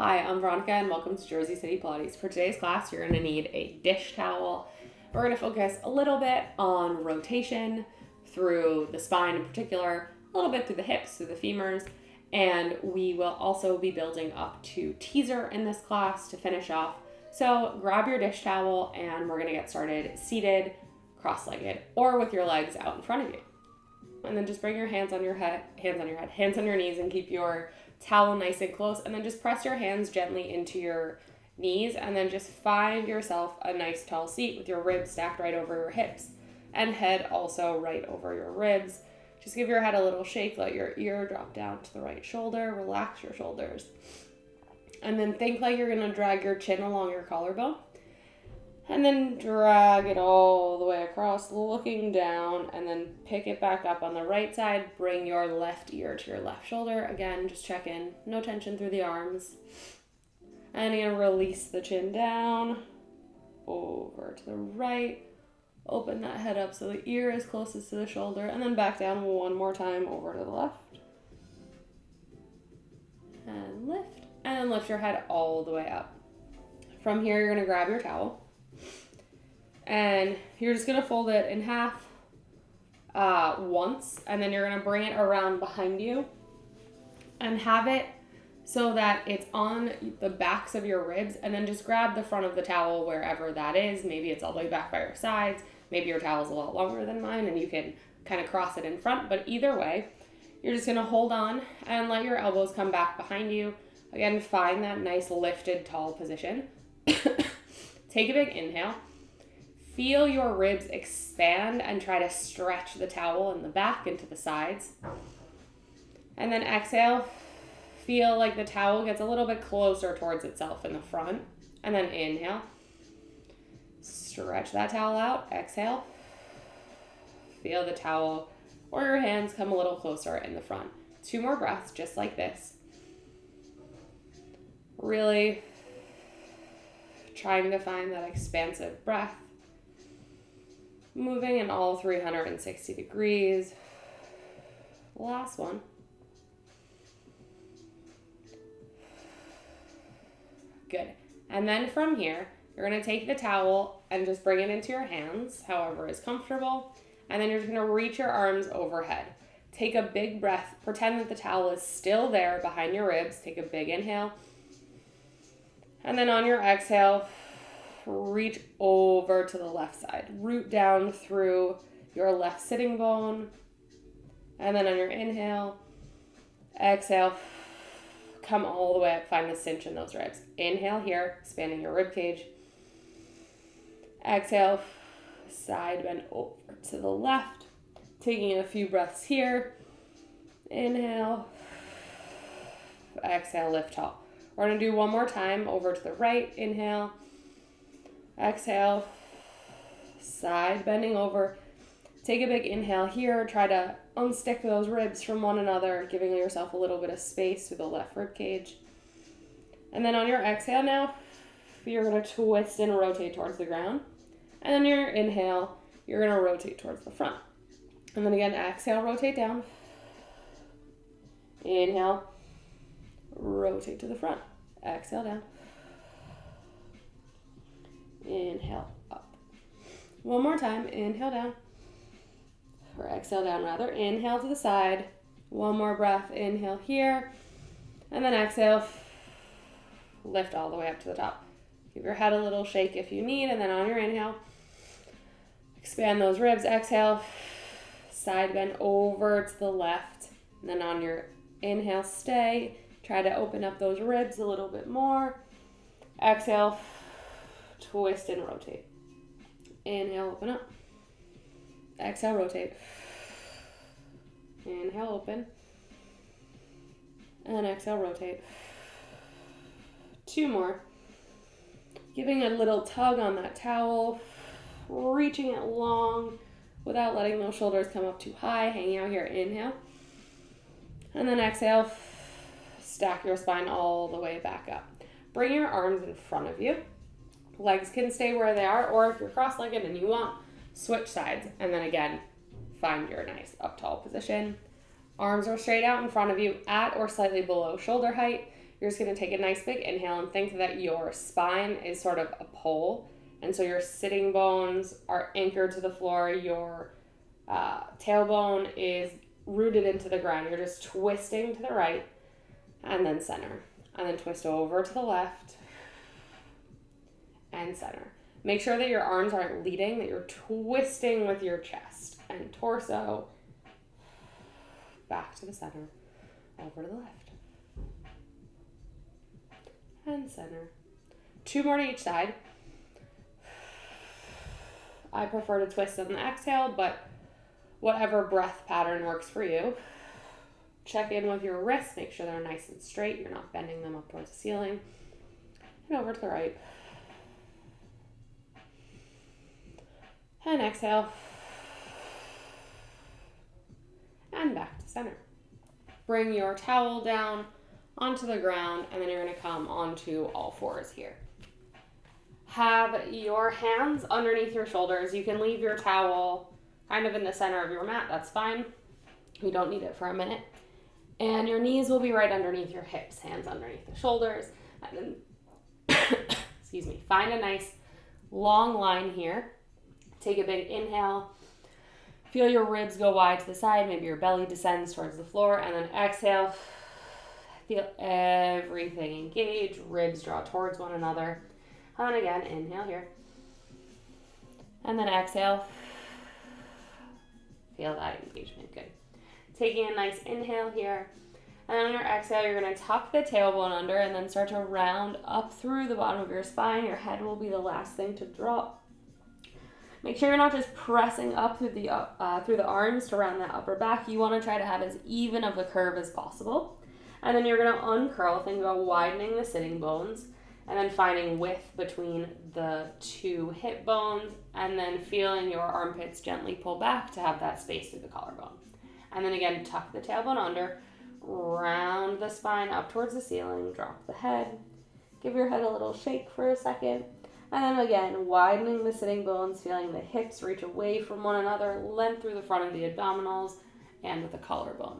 Hi, I'm Veronica and welcome to Jersey City Pilates. For today's class, you're going to need a dish towel. We're going to focus a little bit on rotation through the spine in particular, a little bit through the hips, through the femurs, and we will also be building up to teaser in this class to finish off. So grab your dish towel and we're going to get started seated, cross-legged, or with your legs out in front of you. And then just bring your hands on your knees, and keep your towel nice and close, and then just press your hands gently into your knees, and then just find yourself a nice tall seat with your ribs stacked right over your hips and head also right over your ribs. Just give your head a little shake, let your ear drop down to the right shoulder, relax your shoulders, and then think like you're going to drag your chin along your collarbone, and then drag it all the way across, looking down, and then pick it back up on the right side. Bring your left ear to your left shoulder. Again, just check in. No tension through the arms. And you're going to release the chin down, over to the right. Open that head up so the ear is closest to the shoulder, and then back down one more time over to the left. And lift. And then lift your head all the way up. From here, you're going to grab your towel. And you're just going to fold it in half once, and then you're going to bring it around behind you and have it so that it's on the backs of your ribs, and then just grab the front of the towel wherever that is. Maybe it's all the way back by your sides. Maybe your towel's a lot longer than mine and you can kind of cross it in front, but either way, you're just going to hold on and let your elbows come back behind you. Again, find that nice lifted tall position. Take a big inhale. Feel your ribs expand and try to stretch the towel in the back and to the sides. And then exhale. Feel like the towel gets a little bit closer towards itself in the front. And then inhale. Stretch that towel out. Exhale. Feel the towel or your hands come a little closer in the front. 2 more breaths just like this. Really trying to find that expansive breath. Moving in all 360 degrees. Last one. Good. And then from here, you're going to take the towel and just bring it into your hands, however is comfortable. And then you're just going to reach your arms overhead. Take a big breath. Pretend that the towel is still there behind your ribs. Take a big inhale. And then on your exhale, reach over to the left side. Root down through your left sitting bone. And then on your inhale, exhale, come all the way up. Find the cinch in those ribs. Inhale here, expanding your rib cage. Exhale, side bend over to the left. Taking a few breaths here. Inhale. Exhale, lift tall. We're going to do one more time over to the right. Inhale. Exhale, side bending over. Take a big inhale here. Try to unstick those ribs from one another, giving yourself a little bit of space through the left rib cage. And then on your exhale now, you're going to twist and rotate towards the ground. And then your inhale, you're going to rotate towards the front. And then again, exhale, rotate down. Inhale, rotate to the front. Exhale down. Inhale up. One more time. Inhale down. Or exhale down rather. Inhale to the side. One more breath. Inhale here. And then exhale. Lift all the way up to the top. Give your head a little shake if you need. And then on your inhale, expand those ribs. Exhale. Side bend over to the left. And then on your inhale, stay. Try to open up those ribs a little bit more. Exhale. Twist and rotate. Inhale, open up. Exhale, rotate. Inhale, open. And exhale, rotate. 2 more. Giving a little tug on that towel. Reaching it long without letting those shoulders come up too high. Hanging out here. Inhale. And then exhale. Stack your spine all the way back up. Bring your arms in front of you. Legs can stay where they are, or if you're cross-legged and you want, switch sides. And then again, find your nice up tall position. Arms are straight out in front of you at or slightly below shoulder height. You're just going to take a nice big inhale and think that your spine is sort of a pole. And so your sitting bones are anchored to the floor. Your tailbone is rooted into the ground. You're just twisting to the right and then center. And then twist over to the left and center. Make sure that your arms aren't leading, that you're twisting with your chest and torso. Back to the center, over to the left. And center. 2 more to each side. I prefer to twist on the exhale, but whatever breath pattern works for you. Check in with your wrists, make sure they're nice and straight. You're not bending them up towards the ceiling. And over to the right. And exhale. And back to center. Bring your towel down onto the ground, and then you're going to come onto all fours here. Have your hands underneath your shoulders. You can leave your towel kind of in the center of your mat. That's fine. We don't need it for a minute. And your knees will be right underneath your hips, hands underneath the shoulders. And then, excuse me, find a nice long line here. Take a big inhale. Feel your ribs go wide to the side. Maybe your belly descends towards the floor. And then exhale. Feel everything engage. Ribs draw towards one another. And then again, inhale here. And then exhale. Feel that engagement. Good. Taking a nice inhale here. And then on your exhale, you're going to tuck the tailbone under and then start to round up through the bottom of your spine. Your head will be the last thing to drop. Make sure you're not just pressing up through the arms to round that upper back. You want to try to have as even of a curve as possible. And then you're going to uncurl. Think about widening the sitting bones and then finding width between the 2 hip bones and then feeling your armpits gently pull back to have that space through the collarbone. And then again, tuck the tailbone under, round the spine up towards the ceiling, drop the head, give your head a little shake for a second. And then again, widening the sitting bones, feeling the hips reach away from one another, length through the front of the abdominals and with the collarbone.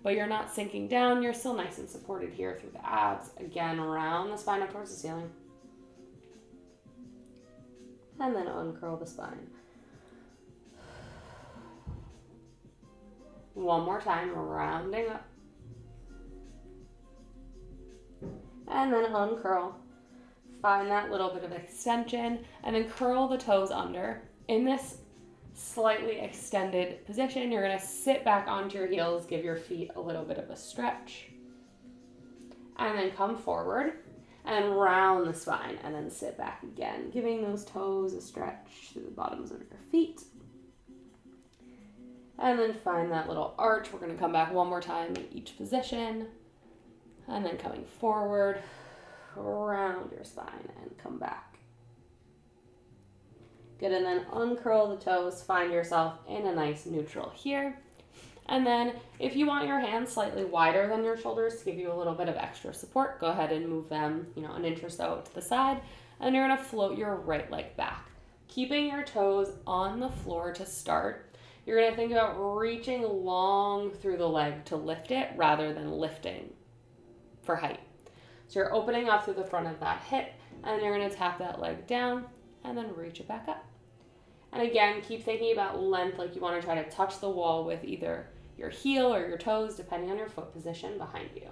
But you're not sinking down, you're still nice and supported here through the abs. Again, round the spine up towards the ceiling. And then uncurl the spine. One more time, rounding up. And then uncurl. Find that little bit of extension and then curl the toes under. In this slightly extended position, you're going to sit back onto your heels, give your feet a little bit of a stretch. And then come forward and round the spine and then sit back again, giving those toes a stretch to the bottoms of your feet. And then find that little arch. We're going to come back one more time in each position. And then coming forward, around your spine and come back. Good, and then uncurl the toes. Find yourself in a nice neutral here. And then if you want your hands slightly wider than your shoulders to give you a little bit of extra support, go ahead and move them, an inch or so to the side. And you're going to float your right leg back. Keeping your toes on the floor to start. You're going to think about reaching long through the leg to lift it rather than lifting for height. So you're opening up through the front of that hip, and you're going to tap that leg down and then reach it back up. And again, keep thinking about length, like you want to try to touch the wall with either your heel or your toes, depending on your foot position behind you.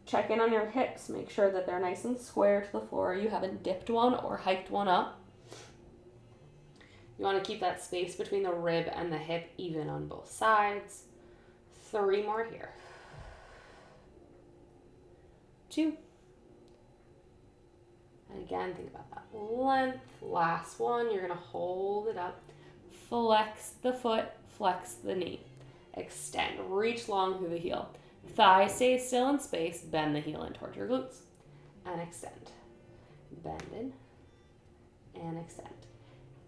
Check in on your hips. Make sure that they're nice and square to the floor. You haven't dipped one or hiked one up. You want to keep that space between the rib and the hip even on both sides. 3 more here. 2. And again, think about that length. Last one, you're going to hold it up. Flex the foot, flex the knee. Extend, reach long through the heel. Thigh stays still in space, bend the heel in towards your glutes. And extend. Bend in and extend.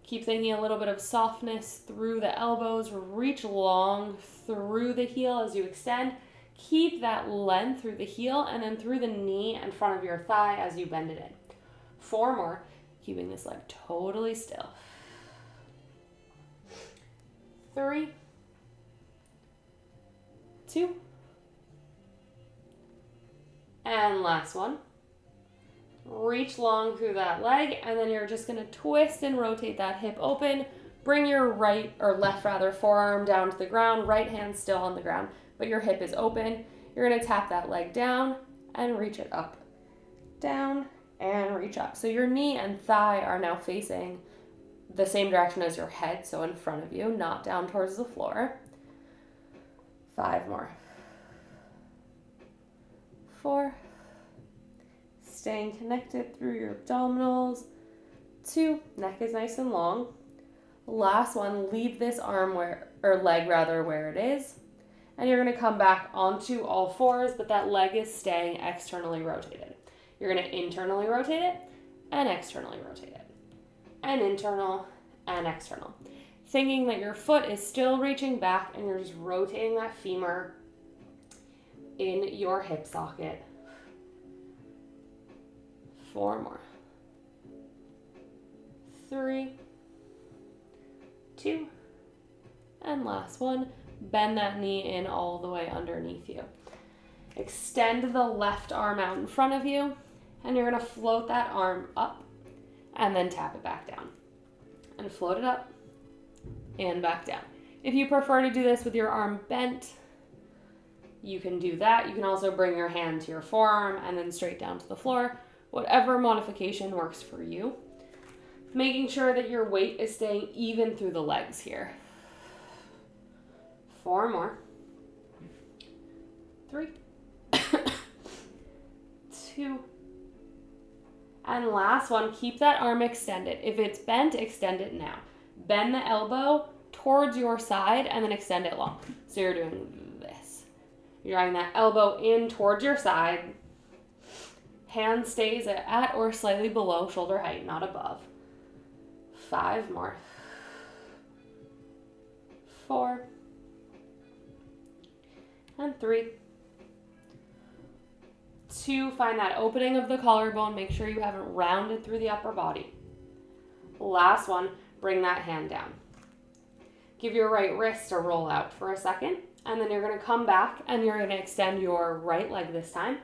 Keep thinking a little bit of softness through the elbows. Reach long through the heel as you extend. Keep that length through the heel and then through the knee and front of your thigh as you bend it in. 4 more, keeping this leg totally still. 3, 2, And last one. Reach long through that leg, and then you're just gonna twist and rotate that hip open. Bring your right, or left rather, forearm down to the ground, right hand still on the ground, but your hip is open. You're gonna tap that leg down and reach it up. Down and reach up. So your knee and thigh are now facing the same direction as your head, so in front of you, not down towards the floor. 5 more. 4. Staying connected through your abdominals. 2. Neck is nice and long. Last one, leave this arm leg where it is. And you're going to come back onto all fours, but that leg is staying externally rotated. You're going to internally rotate it and externally rotate it. And internal and external. Thinking that your foot is still reaching back and you're just rotating that femur in your hip socket. 4 more. 3, 2, and last one. Bend that knee in all the way underneath you. Extend the left arm out in front of you, and you're going to float that arm up and then tap it back down. And float it up and back down. If you prefer to do this with your arm bent, you can do that. You can also bring your hand to your forearm and then straight down to the floor. Whatever modification works for you. Making sure that your weight is staying even through the legs here. 4 more. 3. 2. And last one, keep that arm extended. If it's bent, extend it now. Bend the elbow towards your side and then extend it long. So you're doing this. You're drawing that elbow in towards your side. Hand stays at or slightly below shoulder height, not above. 5 more. 4. And 3. 2, find that opening of the collarbone. Make sure you haven't rounded through the upper body. Last one, bring that hand down. Give your right wrist a roll out for a second, and then you're going to come back and you're going to extend your right leg this time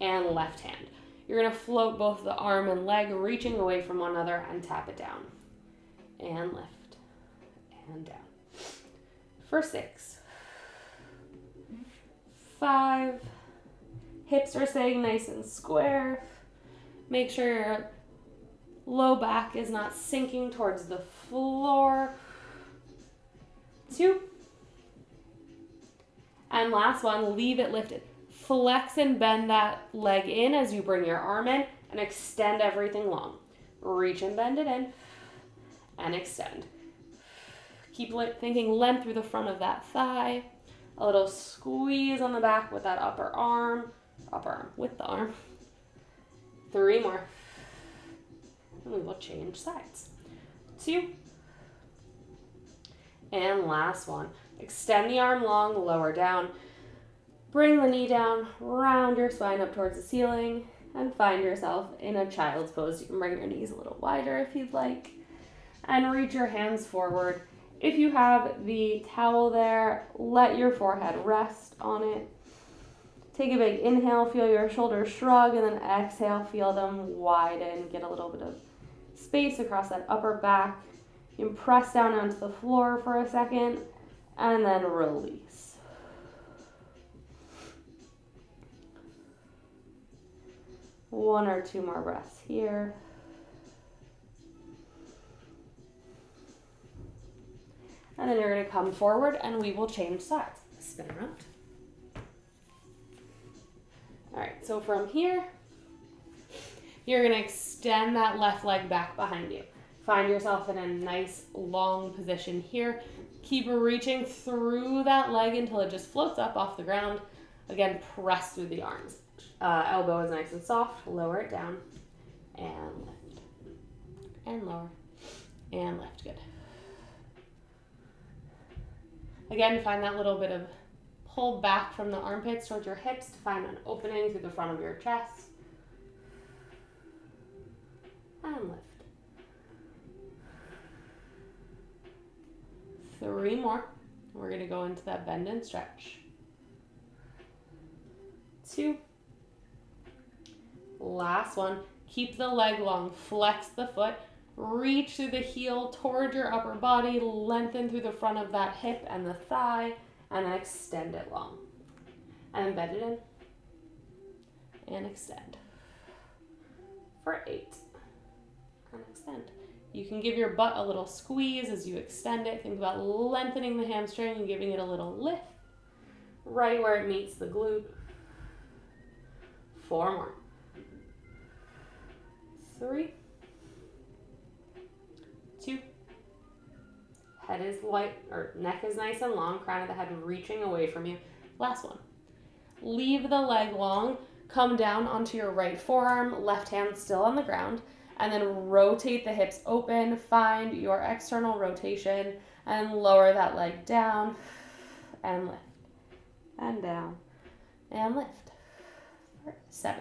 and left hand. You're going to float both the arm and leg, reaching away from one another, and tap it down. And lift. And down. For 6. 5. Hips are staying nice and square. Make sure your low back is not sinking towards the floor. 2. And last one, leave it lifted. Flex and bend that leg in as you bring your arm in and extend everything long. Reach and bend it in and extend. Keep thinking length through the front of that thigh. A little squeeze on the back with that upper arm with the arm. 3 more. And we will change sides. 2. And last one. Extend the arm long, lower down. Bring the knee down, round your spine up towards the ceiling, and find yourself in a child's pose. You can bring your knees a little wider if you'd like, and reach your hands forward. If you have the towel there, let your forehead rest on it. Take a big inhale, feel your shoulders shrug, and then exhale, feel them widen. Get a little bit of space across that upper back. You can press down onto the floor for a second, and then release. One or two more breaths here. And then you're going to come forward and we will change sides. Spin around. All right, so from here, you're going to extend that left leg back behind you. Find yourself in a nice long position here. Keep reaching through that leg until it just floats up off the ground. Again, press through the arms. Elbow is nice and soft. Lower it down and lift. And lower and lift. Good. Again, find that little bit of pull back from the armpits towards your hips to find an opening through the front of your chest. And lift. 3 more. We're going to go into that bend and stretch. 2. Last one. Keep the leg long. Flex the foot. Reach through the heel toward your upper body. Lengthen through the front of that hip and the thigh. And then extend it long. And then bend it in. And extend. For 8. And extend. You can give your butt a little squeeze as you extend it. Think about lengthening the hamstring and giving it a little lift. Right where it meets the glute. 4 more. 3. 2. Head is light, or neck is nice and long. Crown of the head reaching away from you. Last one. Leave the leg long. Come down onto your right forearm. Left hand still on the ground. And then rotate the hips open. Find your external rotation. And lower that leg down. And lift. And down. And lift. 7.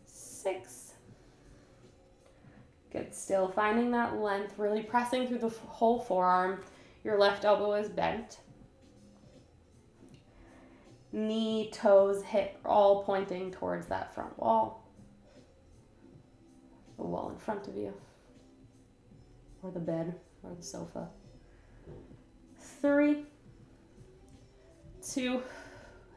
6. Good. Still finding that length. Really pressing through the whole forearm. Your left elbow is bent. Knee, toes, hip, all pointing towards that front wall. The wall in front of you. Or the bed, or the sofa. 3. 2.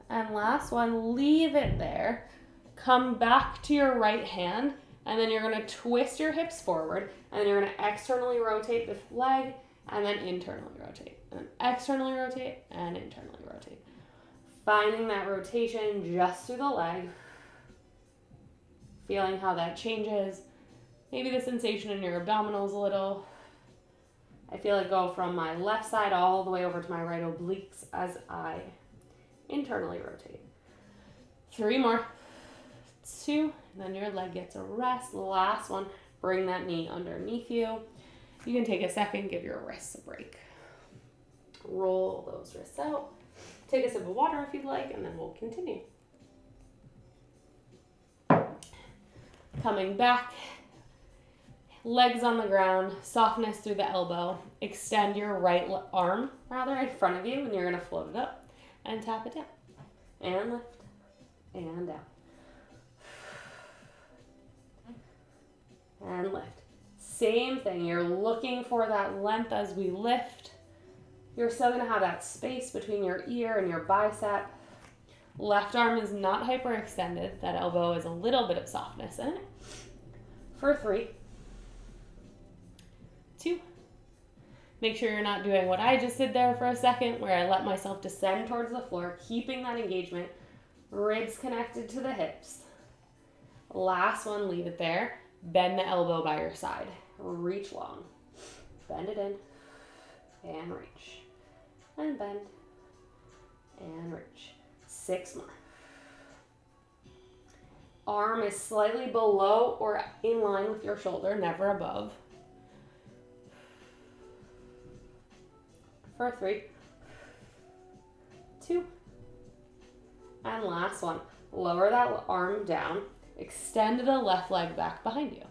And last one, leave it there. Come back to your right hand, and then you're going to twist your hips forward, and then you're going to externally rotate the leg, and then internally rotate. And then externally rotate, and internally rotate. Finding that rotation just through the leg. Feeling how that changes. Maybe the sensation in your abdominals a little. I feel it go from my left side all the way over to my right obliques as I internally rotate. 3 more. 2. And then your leg gets a rest. Last one. Bring that knee underneath you. You can take a second, give your wrists a break. Roll those wrists out. Take a sip of water if you'd like, and then we'll continue. Coming back. Legs on the ground, softness through the elbow. Extend your right arm, in front of you, and you're going to float it up and tap it down. And lift. And down. And lift. Same thing. You're looking for that length as we lift. You're still going to have that space between your ear and your bicep. Left arm is not hyperextended. That elbow is a little bit of softness in it. For 3. 2. Make sure you're not doing what I just did there for a second, where I let myself descend towards the floor, keeping that engagement. Ribs connected to the hips. Last one, leave it there. Bend the elbow by your side. Reach long. Bend it in. And reach. And bend. And reach. 6 more. Arm is slightly below or in line with your shoulder, never above. For 3. 2. And last one. Lower that arm down. Extend the left leg back behind you.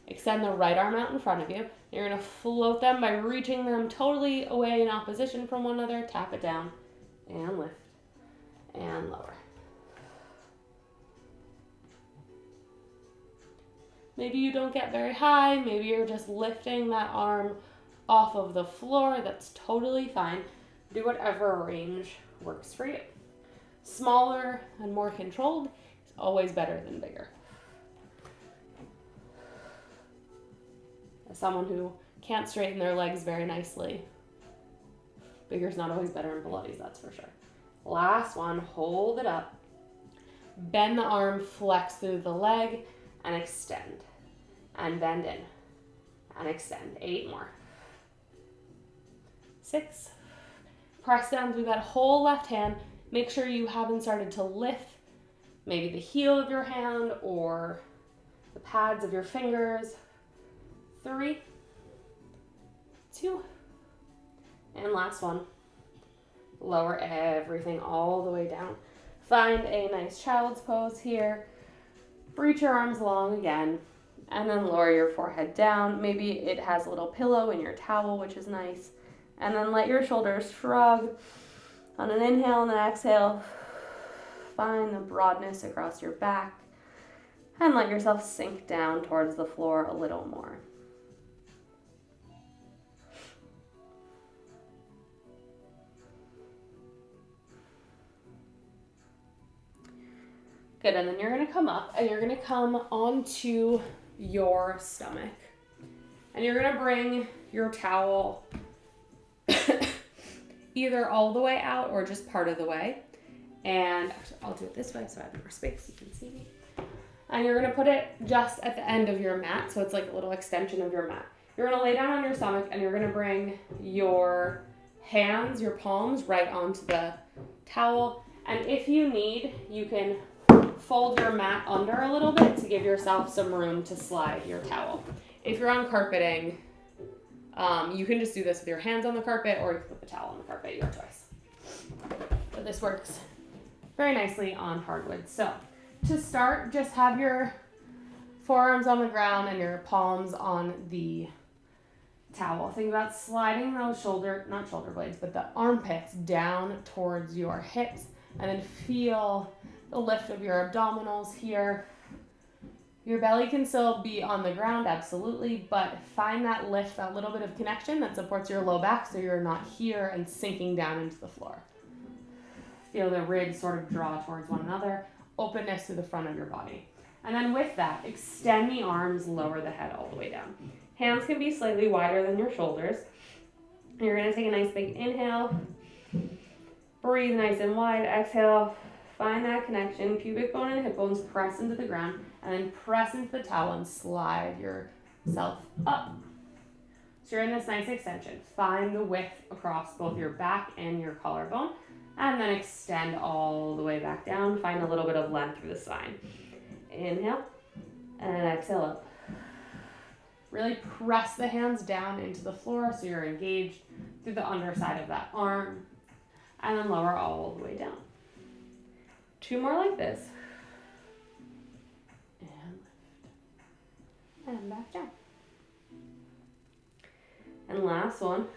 Extend the right arm out in front of you. You're going to float them by reaching them totally away in opposition from one another. Tap it down and lift and lower. Maybe you don't get very high. Maybe you're just lifting that arm off of the floor. That's totally fine. Do whatever range works for you. Smaller and more controlled is always better than bigger. As someone who can't straighten their legs very nicely, bigger is not always better in Pilates, that's for sure. Last one, hold it up. Bend the arm, flex through the leg, and extend. And bend in. And extend. 8 more. 6. Press down through that whole left hand. Make sure you haven't started to lift maybe the heel of your hand or the pads of your fingers. 3. 2. And last one. Lower everything all the way down. Find a nice child's pose here. Reach your arms long again. And then lower your forehead down. Maybe it has a little pillow in your towel, which is nice. And then let your shoulders shrug. On an inhale and an exhale, find the broadness across your back. And let yourself sink down towards the floor a little more. Good, and then you're gonna come up and you're gonna come onto your stomach. And you're gonna bring your towel either all the way out or just part of the way. And actually, I'll do it this way so I have more space, you can see me. And you're gonna put it just at the end of your mat, so it's like a little extension of your mat. You're gonna lay down on your stomach and you're gonna bring your hands, your palms, right onto the towel. And if you need, you can fold your mat under a little bit to give yourself some room to slide your towel. If you're on carpeting, you can just do this with your hands on the carpet, or you can put the towel on the carpet, your choice. But this works very nicely on hardwood. So to start, just have your forearms on the ground and your palms on the towel. Think about sliding those not shoulder blades, but the armpits down towards your hips, and then feel the lift of your abdominals here. Your belly can still be on the ground, absolutely, but find that lift, that little bit of connection that supports your low back so you're not here and sinking down into the floor. Feel the ribs sort of draw towards one another, openness to the front of your body. And then with that, extend the arms, lower the head all the way down. Hands can be slightly wider than your shoulders. You're gonna take a nice big inhale, breathe nice and wide, exhale. Find that connection, pubic bone and hip bones press into the ground, and then press into the towel and slide yourself up. So you're in this nice extension. Find the width across both your back and your collarbone, and then extend all the way back down. Find a little bit of length through the spine. Inhale, and exhale up. Really press the hands down into the floor so you're engaged through the underside of that arm, and then lower all the way down. 2 more like this. And lift. And back down. And last one.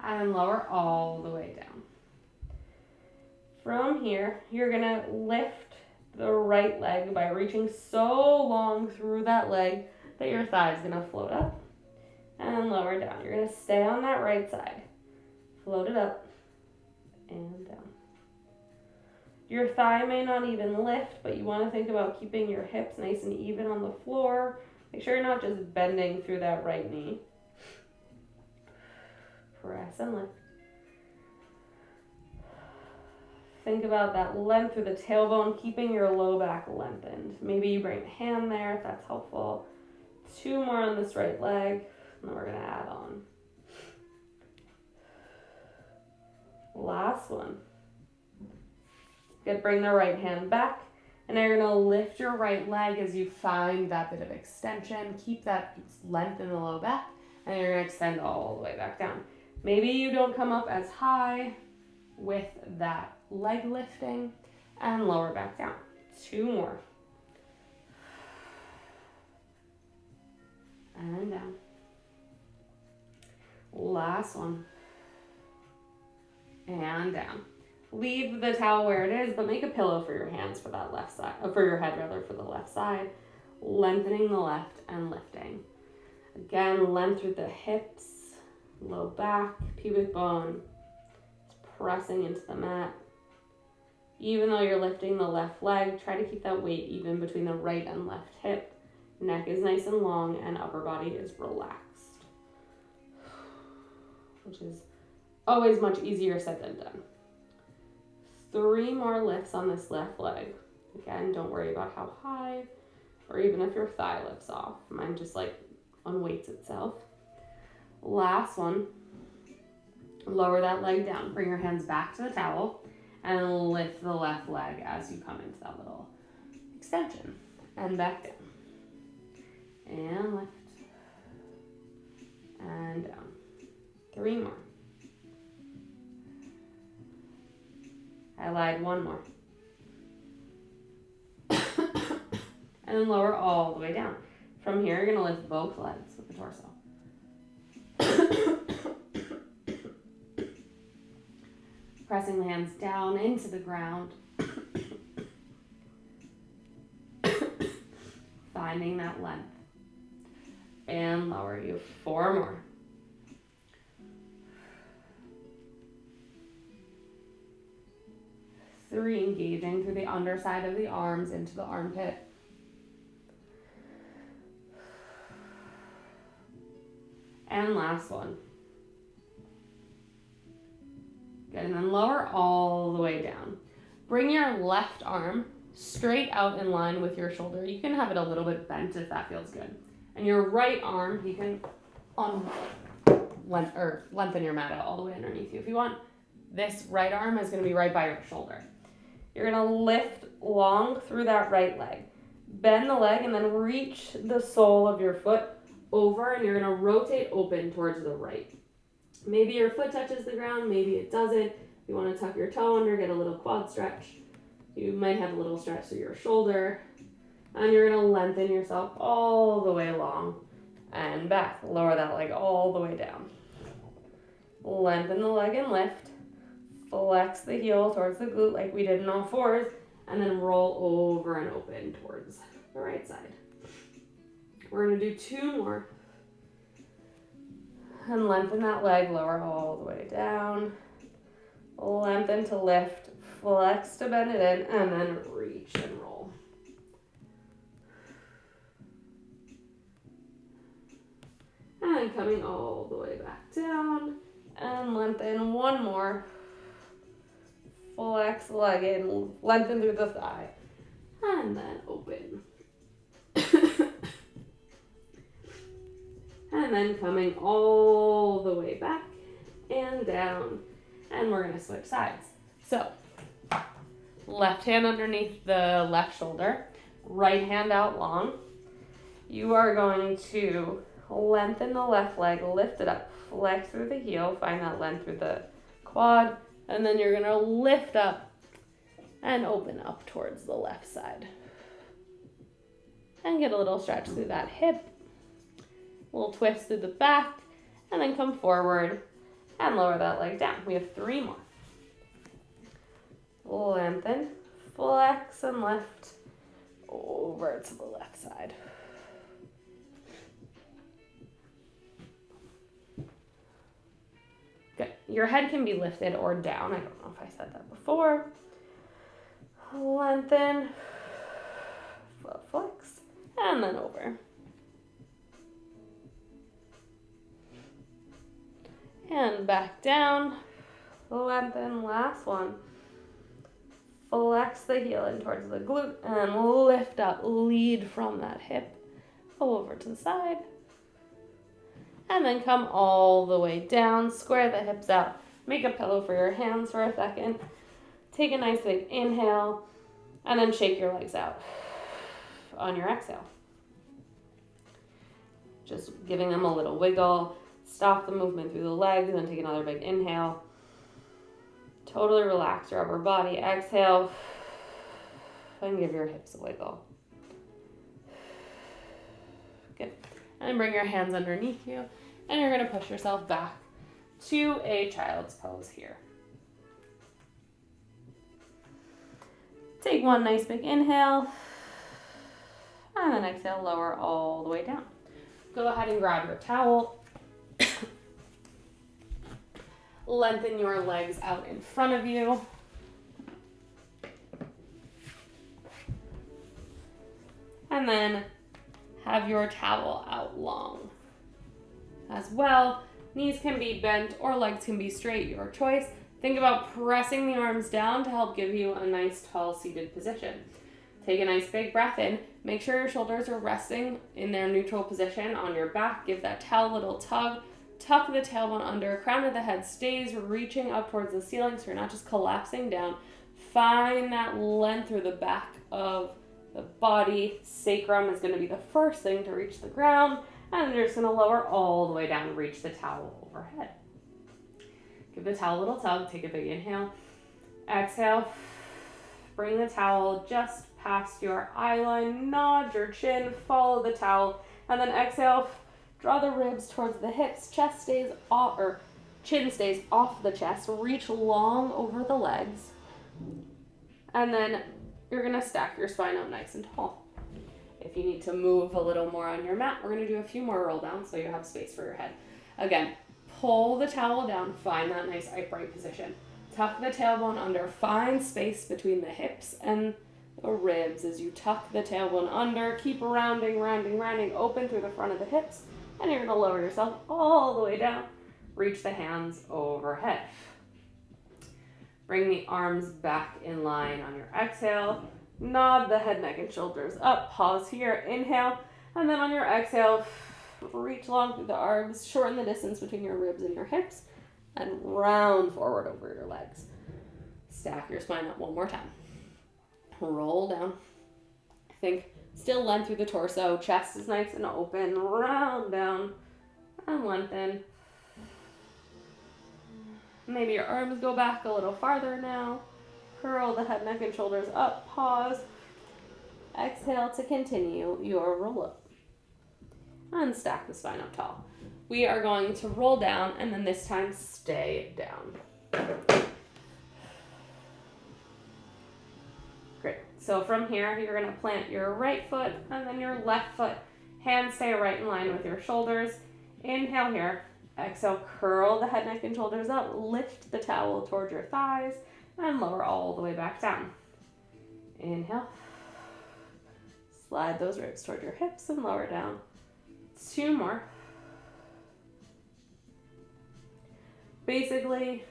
And lower all the way down. From here, you're gonna lift the right leg by reaching so long through that leg that your thigh is gonna float up and lower down. You're gonna stay on that right side. Float it up and down. Your thigh may not even lift, but you want to think about keeping your hips nice and even on the floor. Make sure you're not just bending through that right knee. Press and lift. Think about that length through the tailbone, keeping your low back lengthened. Maybe you bring a hand there if that's helpful. 2 more on this right leg, and then we're gonna add on. Last one. Good, bring the right hand back, and now you're gonna lift your right leg as you find that bit of extension. Keep that length in the low back, and you're gonna extend all the way back down. Maybe you don't come up as high with that leg lifting, and lower back down. 2 more. And down. Last one. And down. Leave the towel where it is, but make a pillow for your hands for that left side, for your head rather, for the left side. Lengthening the left and lifting. Again, length through the hips, low back, pubic bone. Just pressing into the mat. Even though you're lifting the left leg, try to keep that weight even between the right and left hip. Neck is nice and long and upper body is relaxed, which is always much easier said than done. 3 more lifts on this left leg. Again, don't worry about how high or even if your thigh lifts off. Mine just like unweights itself. Last one. Lower that leg down. Bring your hands back to the towel and lift the left leg as you come into that little extension. And back down. And lift. And down. 3 more. I lied, 1 more. And then lower all the way down. From here, you're gonna lift both legs with the torso. Pressing the hands down into the ground. finding that length. And lower you. 4 more. 3, engaging through the underside of the arms into the armpit. And last one. Good, and then lower all the way down. Bring your left arm straight out in line with your shoulder. You can have it a little bit bent if that feels good. And your right arm, you can lengthen your mat out all the way underneath you if you want. This right arm is going to be right by your shoulder. You're going to lift long through that right leg. Bend the leg and then reach the sole of your foot over, and you're going to rotate open towards the right. Maybe your foot touches the ground, maybe it doesn't. If you want to tuck your toe under, get a little quad stretch. You might have a little stretch through your shoulder. And you're going to lengthen yourself all the way along and back. Lower that leg all the way down. Lengthen the leg and lift. Flex the heel towards the glute like we did in all fours. And then roll over and open towards the right side. We're going to do 2 more. And lengthen that leg, lower all the way down. Lengthen to lift. Flex to bend it in. And then reach and roll. And coming all the way back down. And lengthen 1 more. Flex the leg in. Lengthen through the thigh. And then open. And then coming all the way back and down. And we're going to switch sides. So, left hand underneath the left shoulder. Right hand out long. You are going to lengthen the left leg, lift it up, flex through the heel, find that length through the quad, and then you're going to lift up and open up towards the left side. And get a little stretch through that hip. A little twist through the back, and then come forward and lower that leg down. We have 3 more. Lengthen, flex, and lift over to the left side. Good. Your head can be lifted or down. I don't know if I said that before. Lengthen, flex, and then over. And back down, lengthen, last one. Flex the heel in towards the glute and lift up, lead from that hip over to the side. And then come all the way down, square the hips out, make a pillow for your hands for a second. Take a nice big inhale and then shake your legs out on your exhale. Just giving them a little wiggle. Stop the movement through the legs and then take another big inhale. Totally relax your upper body. Exhale and give your hips a wiggle. Good. And bring your hands underneath you and you're going to push yourself back to a child's pose here. Take one nice big inhale and then exhale, lower all the way down. Go ahead and grab your towel. Lengthen your legs out in front of you. And then have your towel out long as well. Knees can be bent or legs can be straight, your choice. Think about pressing the arms down to help give you a nice tall seated position. Take a nice big breath in. Make sure your shoulders are resting in their neutral position on your back. Give that tail a little tug. Tuck the tailbone under. Crown of the head stays reaching up towards the ceiling so you're not just collapsing down. Find that length through the back of the body. Sacrum is going to be the first thing to reach the ground. And you're just going to lower all the way down and reach the towel overhead. Give the towel a little tug. Take a big inhale. Exhale. Bring the towel just past your eye line. Nod your chin. Follow the towel. And then exhale. Draw the ribs towards the hips. Chest stays off, or chin stays off the chest. Reach long over the legs. And then you're going to stack your spine out nice and tall. If you need to move a little more on your mat, we're going to do a few more roll downs so you have space for your head. Again, pull the towel down, find that nice upright position. Tuck the tailbone under, find space between the hips and the ribs as you tuck the tailbone under. Keep rounding, open through the front of the hips, and you're going to lower yourself all the way down. Reach the hands overhead. Bring the arms back in line on your exhale. Nod the head, neck, and shoulders up. Pause here. Inhale. And then on your exhale, reach long through the arms. Shorten the distance between your ribs and your hips. And round forward over your legs. Stack your spine up one more time. Roll down. Think still length through the torso. Chest is nice and open. Round down and lengthen. Maybe your arms go back a little farther now. Curl the head, neck, and shoulders up. Pause. Exhale to continue your roll up. And stack the spine up tall. We are going to roll down and then this time stay down. Great. So from here, you're going to plant your right foot and then your left foot. Hands stay right in line with your shoulders. Inhale here. Exhale, curl the head, neck, and shoulders up. Lift the towel towards your thighs and lower all the way back down. Inhale. Slide those ribs toward your hips and lower down. 2 more. Basically,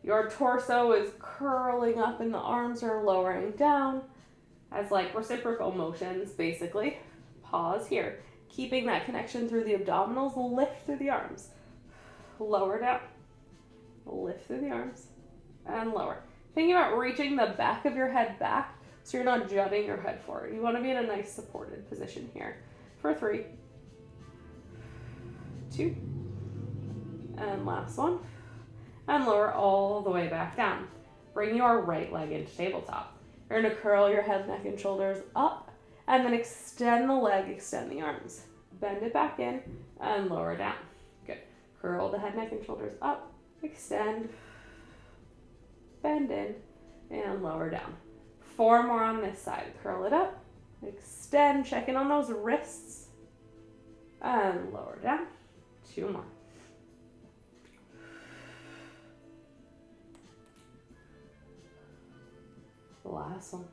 your torso is curling up and the arms are lowering down as like reciprocal motions, basically. Pause here. Keeping that connection through the abdominals, lift through the arms. Lower down. Lift through the arms and lower. Thinking about reaching the back of your head back so you're not jutting your head forward. You want to be in a nice supported position here. For 3, 2, and last one. And lower all the way back down. Bring your right leg into tabletop. You're going to curl your head, neck, and shoulders up, and then extend the leg, extend the arms. Bend it back in, and lower down. Good. Curl the head, neck, and shoulders up, extend, bend in, and lower down. 4 more on this side. Curl it up, extend, check in on those wrists, and lower down. 2 more. Last one.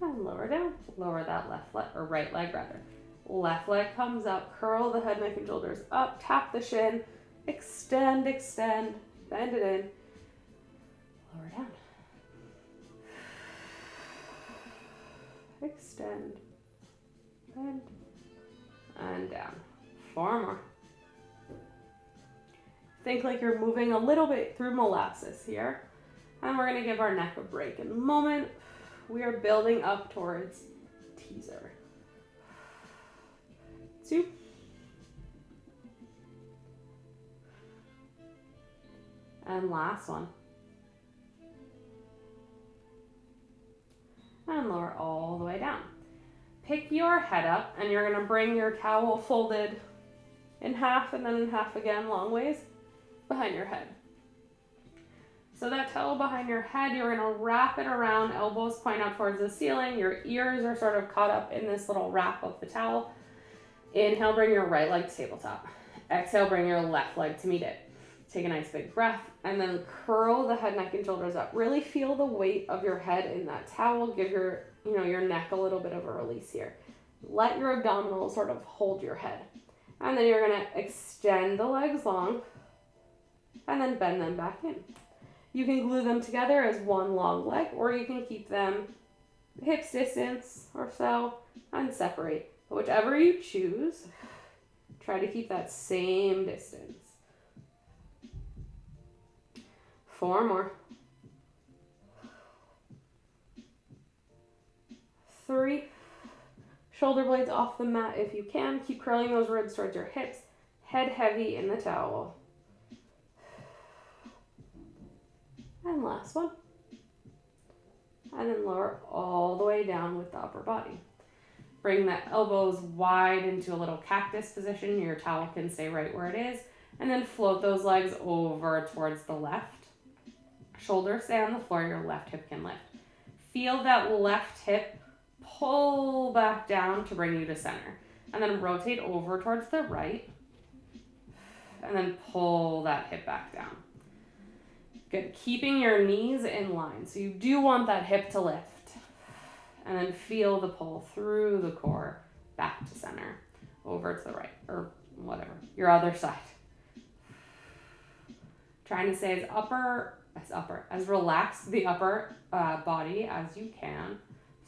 And lower down. Lower that left leg, or right leg rather. Left leg comes up. Curl the head, neck, and shoulders up. Tap the shin. Extend, extend. Bend it in. Lower down. Extend. Bend. And down. 4 more. Think like you're moving a little bit through molasses here. And we're going to give our neck a break in a moment. We are building up towards teaser. 2. And last one. And lower all the way down. Pick your head up and you're going to bring your towel folded in half and then in half again, long ways behind your head. So that towel behind your head, you're going to wrap it around, elbows point out towards the ceiling. Your ears are sort of caught up in this little wrap of the towel. Inhale, bring your right leg to tabletop. Exhale, bring your left leg to meet it. Take a nice big breath and then curl the head, neck, and shoulders up. Really feel the weight of your head in that towel. Give your neck a little bit of a release here. Let your abdominals sort of hold your head. And then you're going to extend the legs long and then bend them back in. You can glue them together as one long leg, or you can keep them hips distance or so and separate. But whichever you choose, try to keep that same distance. 4 more. 3. Shoulder blades off the mat if you can. Keep curling those ribs towards your hips. Head heavy in the towel. And last one. And then lower all the way down with the upper body. Bring the elbows wide into a little cactus position. Your towel can stay right where it is. And then float those legs over towards the left. Shoulders stay on the floor. Your left hip can lift. Feel that left hip pull back down to bring you to center. And then rotate over towards the right. And then pull that hip back down. Good. Keeping your knees in line. So you do want that hip to lift. And then feel the pull through the core back to center. Over to the right. Or whatever. Your other side. Trying to stay as relaxed the upper body as you can.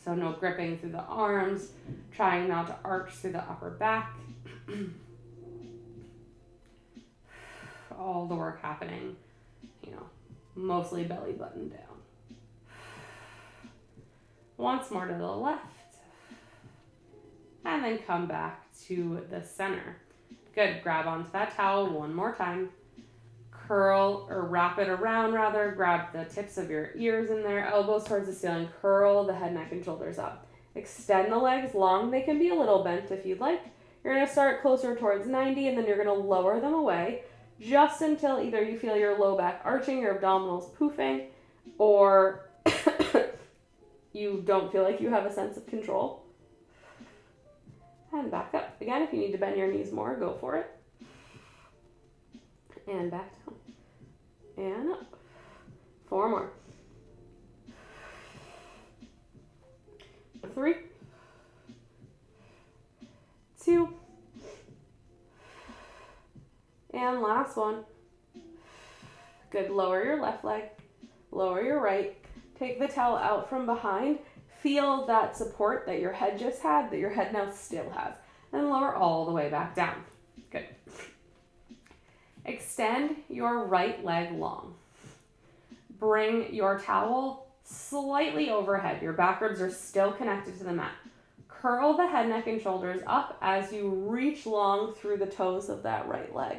So no gripping through the arms. Trying not to arch through the upper back. All the work happening, mostly belly button down. Once more to the left. And then come back to the center. Good. Grab onto that towel one more time. Curl or wrap it around rather. Grab the tips of your ears in there. Elbows towards the ceiling. Curl the head, neck, and shoulders up. Extend the legs long. They can be a little bent if you'd like. You're going to start closer towards 90 and then you're going to lower them away. Just until either you feel your low back arching, your abdominals poofing, or you don't feel like you have a sense of control. And back up. Again, if you need to bend your knees more, go for it. And back down. And up. 4 more. 3, 2, and last one. Good. Lower your left leg. Lower your right. Take the towel out from behind. Feel that support that your head just had, that your head now still has. And lower all the way back down. Good. Extend your right leg long. Bring your towel slightly overhead. Your back ribs are still connected to the mat. Curl the head, neck, and shoulders up as you reach long through the toes of that right leg.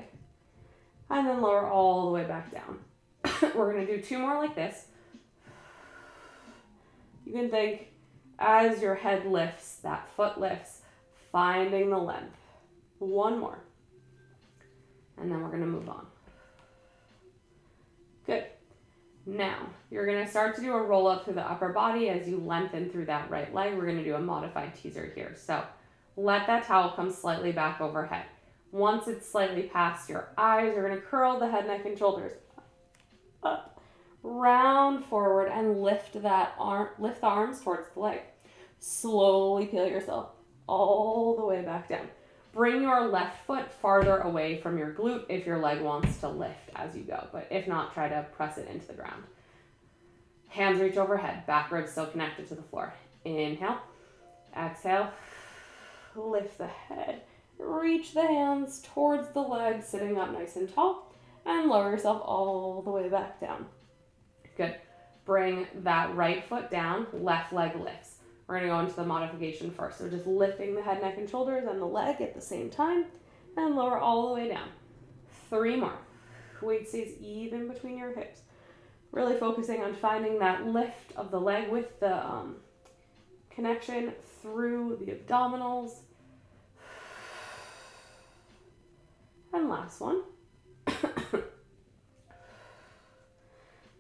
And then lower all the way back down. We're going to do 2 more like this. You can think as your head lifts, that foot lifts, finding the length. 1 more. And then we're going to move on. Good. Now, you're going to start to do a roll up through the upper body as you lengthen through that right leg. We're going to do a modified teaser here. So let that towel come slightly back overhead. Once it's slightly past your eyes, you're going to curl the head, neck, and shoulders up, round forward, and lift the arms towards the leg. Slowly peel yourself all the way back down. Bring your left foot farther away from your glute if your leg wants to lift as you go, but if not, try to press it into the ground. Hands reach overhead, back ribs still connected to the floor. Inhale, exhale, lift the head, reach the hands towards the legs, sitting up nice and tall, and lower yourself all the way back down. Good. Bring that right foot down, left leg lifts. We're going to go into the modification first. So just lifting the head, neck, and shoulders and the leg at the same time, and lower all the way down. 3 more. Weight stays even between your hips. Really focusing on finding that lift of the leg with the connection through the abdominals. And last one.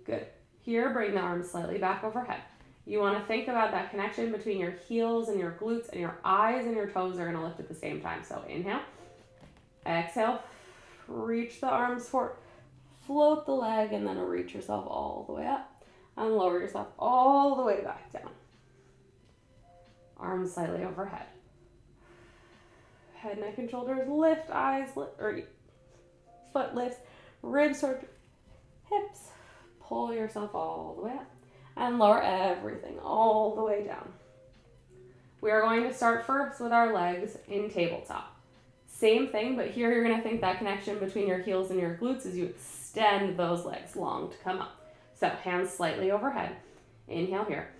Good. Here, bring the arms slightly back overhead. You want to think about that connection between your heels and your glutes, and your eyes and your toes are going to lift at the same time. So inhale, exhale, reach the arms forward, float the leg, and then reach yourself all the way up, and lower yourself all the way back down. Arms slightly overhead. Head, neck, and shoulders lift, eyes lift, or foot lifts, ribs toward hips. Pull yourself all the way up. And lower everything all the way down. We are going to start first with our legs in tabletop. Same thing, but here you're going to think that connection between your heels and your glutes as you extend those legs long to come up. So hands slightly overhead. Inhale here.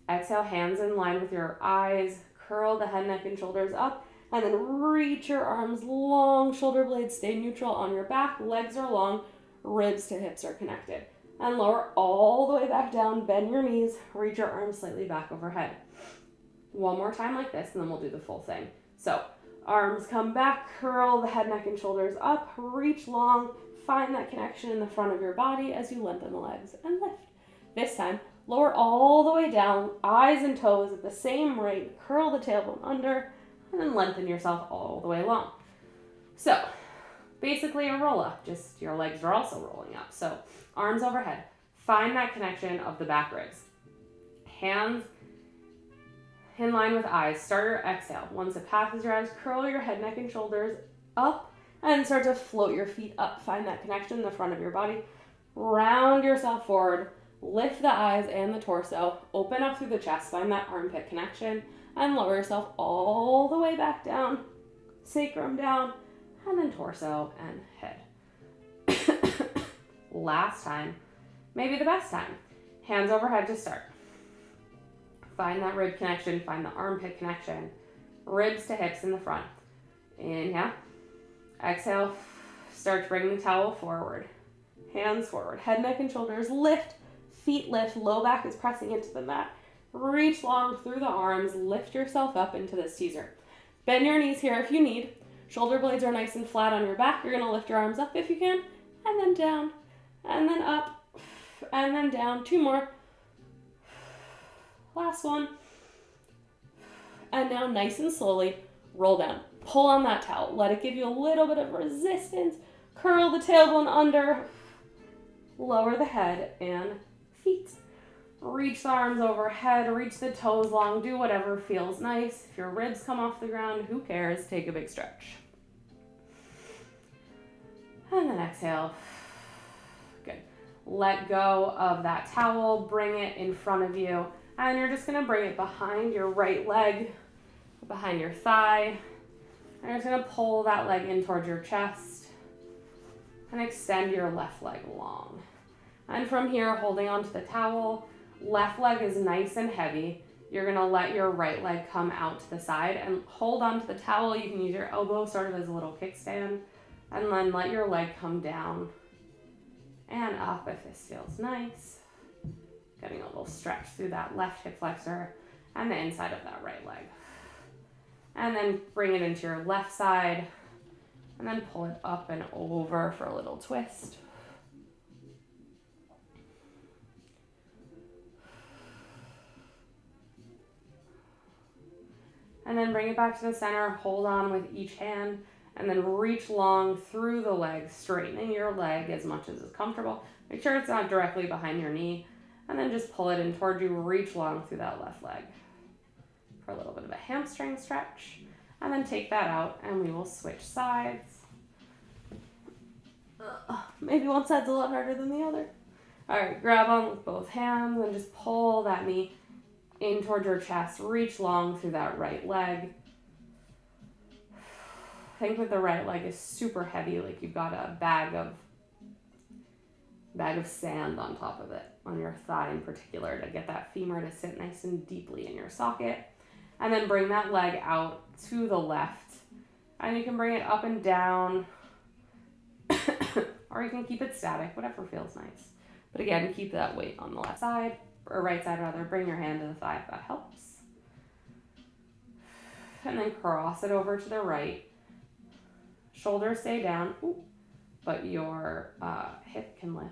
Exhale, hands in line with your eyes. Curl the head, neck, and shoulders up. And then reach your arms long. Shoulder blades stay neutral on your back. Legs are long. Ribs to hips are connected. And lower all the way back down, bend your knees, reach your arms slightly back overhead. 1 more time like this, and then we'll do the full thing. So, arms come back, curl the head, neck, and shoulders up, reach long, find that connection in the front of your body as you lengthen the legs and lift. This time, Lower all the way down, eyes and toes at the same rate. Curl the tailbone under, and then lengthen yourself all the way along. So, basically a roll up, just your legs are also rolling up. So, arms overhead. Find that connection of the back ribs. Hands in line with eyes. Start your exhale. Once it passes your eyes, curl your head, neck, and shoulders up and start to float your feet up. Find that connection in the front of your body. Round yourself forward. Lift the eyes and the torso. Open up through the chest. Find that armpit connection and lower yourself all the way back down. Sacrum down and then torso and head. Last time, maybe the best time. Hands overhead to start. Find that rib connection. Find the armpit connection. Ribs to hips in the front. Inhale. Exhale. Start to bring the towel forward. Hands forward. Head, neck, and shoulders lift. Feet lift. Low back is pressing into the mat. Reach long through the arms. Lift yourself up into this teaser. Bend your knees here if you need. Shoulder blades are nice and flat on your back. You're going to lift your arms up if you can. And then down. And then up. And then down. 2 more. Last one. And now nice and slowly roll down. Pull on that towel. Let it give you a little bit of resistance. Curl the tailbone under. Lower the head and feet. Reach the arms overhead. Reach the toes long. Do whatever feels nice. If your ribs come off the ground, who cares? Take a big stretch. And then exhale. Good. Let go of that towel. Bring it in front of you. And you're just going to bring it behind your right leg, behind your thigh. And you're just going to pull that leg in towards your chest and extend your left leg long. And from here, holding onto the towel, left leg is nice and heavy. You're going to let your right leg come out to the side and hold onto the towel. You can use your elbow sort of as a little kickstand. And then let your leg come down and up if this feels nice. Getting a little stretch through that left hip flexor and the inside of that right leg. And then bring it into your left side and then pull it up and over for a little twist. And then bring it back to the center, hold on with each hand, and then reach long through the leg, straightening your leg as much as is comfortable. Make sure it's not directly behind your knee. And then just pull it in towards you, reach long through that left leg for a little bit of a hamstring stretch. And then take that out and we will switch sides. Maybe one side's a lot harder than the other. All right, grab on with both hands and just pull that knee in towards your chest. Reach long through that right leg. Think that the right leg is super heavy, like you've got a bag of sand on top of it, on your thigh in particular, to get that femur to sit nice and deeply in your socket. And then bring that leg out to the left. And you can bring it up and down, or you can keep it static, whatever feels nice. But again, keep that weight on the left side, or right side rather. Bring your hand to the thigh if that helps. And then cross it over to the right. Shoulders stay down, but your hip can lift.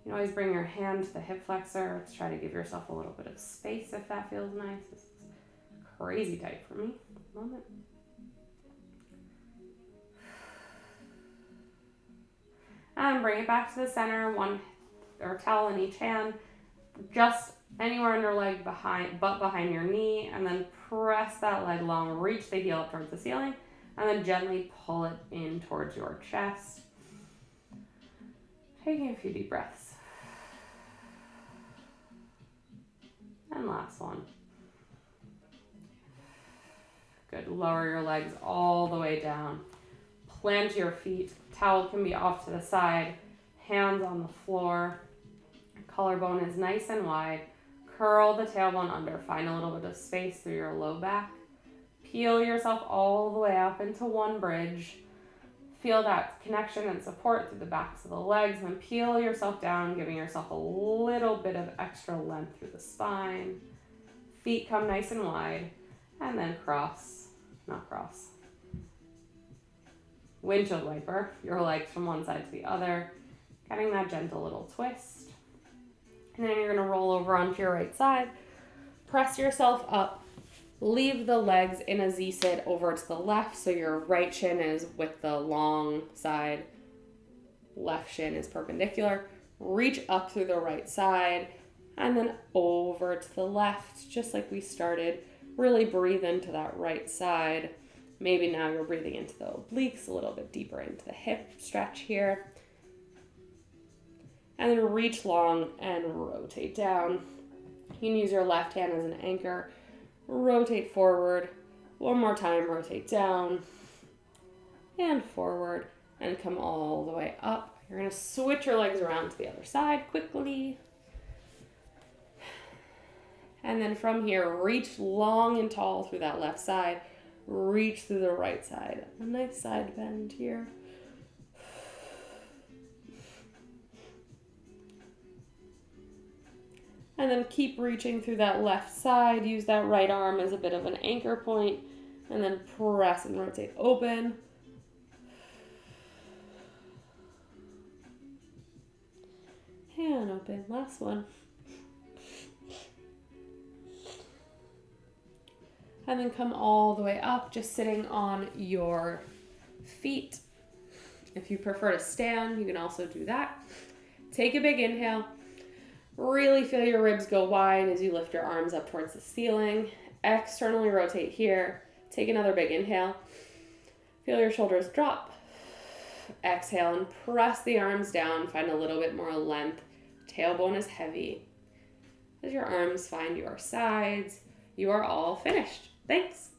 You can always bring your hand to the hip flexor. Let's try to give yourself a little bit of space if that feels nice. This is crazy tight for me at the moment. And bring it back to the center, one or towel in each hand, just anywhere on your leg behind your knee, and then press that leg long, reach the heel up towards the ceiling, and then gently pull it in towards your chest. Taking a few deep breaths. And last one. Good. Lower your legs all the way down. Plant your feet. Towel can be off to the side. Hands on the floor. Collarbone is nice and wide. Curl the tailbone under. Find a little bit of space through your low back. Peel yourself all the way up into one bridge. Feel that connection and support through the backs of the legs, and then peel yourself down, giving yourself a little bit of extra length through the spine. Feet come nice and wide, and then windshield wiper your legs from one side to the other, getting that gentle little twist. And then you're going to roll over onto your right side. Press yourself up. Leave the legs in a Z-sit over to the left, so your right shin is with the long side. Left shin is perpendicular. Reach up through the right side and then over to the left, just like we started. Really breathe into that right side. Maybe now you're breathing into the obliques, a little bit deeper into the hip stretch here. And then reach long and rotate down. You can use your left hand as an anchor. Rotate forward. One more time, rotate down and forward and come all the way up. You're going to switch your legs around to the other side quickly. And then from here, reach long and tall through that left side. Reach through the right side. A nice side bend here. And then keep reaching through that left side. Use that right arm as a bit of an anchor point. And then press and rotate open. And open. Last one. And then come all the way up, just sitting on your feet. If you prefer to stand, you can also do that. Take a big inhale. Really feel your ribs go wide as you lift your arms up towards the ceiling. Externally rotate here. Take another big inhale. Feel your shoulders drop. Exhale and press the arms down. Find a little bit more length. Tailbone is heavy. As your arms find your sides, you are all finished. Thanks.